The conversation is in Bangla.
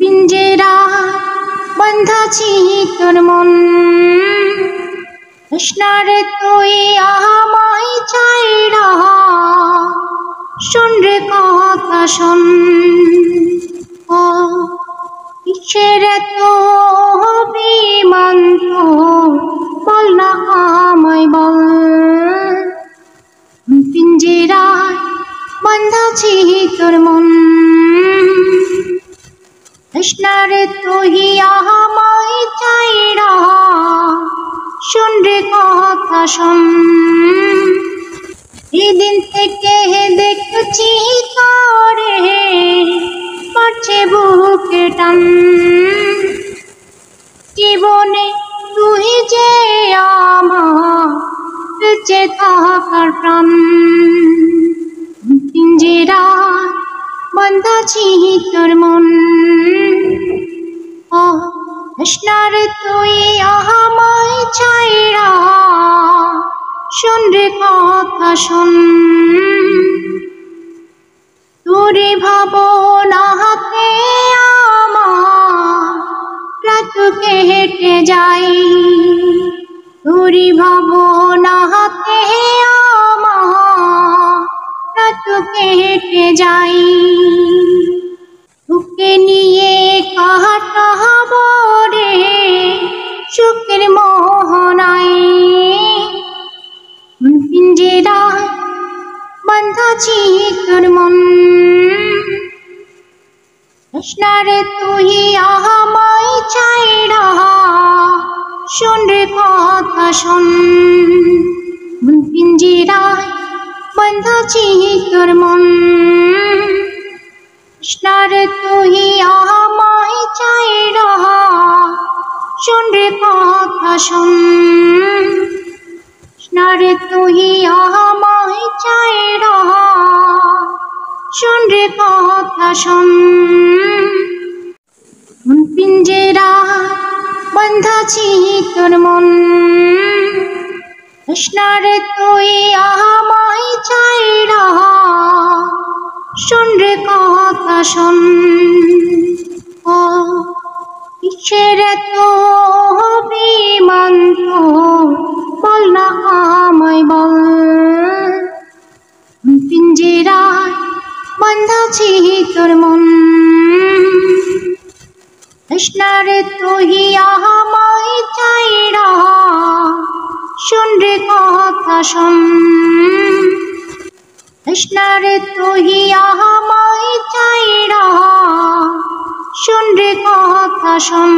পিঞ্জেরা বন্ধাছি তোর মন কৃষ্ণারে তুই আমায় চাইরা শুন রে কথা শোন ও কিসের তো বিমান বল না আমায় বল পিঞ্জেরায় বন্ধাছি তোর মন কৃষ্ণারে তুই আমায় চাইরা শুন রে কথা শোন এদিন থেকে দেখছি তোরে করছে বুকে টান জীবনে তুই যে আমার বেঁচে থাকার প্রাণ পিঞ্জেরায় বন্ধাছি তোর মন ও কৃষ্ণার তুই আমায় চাইরা শুন রে কথা শোন তোরে ভাবনাতে আমার রাত কেটে যায় তোরে ভাবনাতে আমার রাত কেটে যায় তোকে নিয়ে কাটাবো রে সুখের মোহনায় পিঞ্জেরায় বন্ধাছি তোর মন কৃষ্ণারে তুই আমায় চাইরা শুন রে কথা শোন পিঞ্জেরায় বন্ধাছি তোর মন কৃষ্ণারে তুই আমায় চাইরা শুন রে কথা শোন কৃষ্ণারে তুই আমায় চাইরা শুন রে কথা শোন পিঞ্জেরায় বন্ধাছি তোর মন কৃষ্ণারে তুই আমায় চাইরা শুন রে কথা শোন ও কিসের তো বিমান বল না আমায় বল পিঞ্জেরায় বন্ধাছি তোর মন কৃষ্ণারে তুই আমায় চাইরা শুন রে কথা শোন কৃষ্ণারে তুই আমায় চাইরা শুন রে কথা শোন।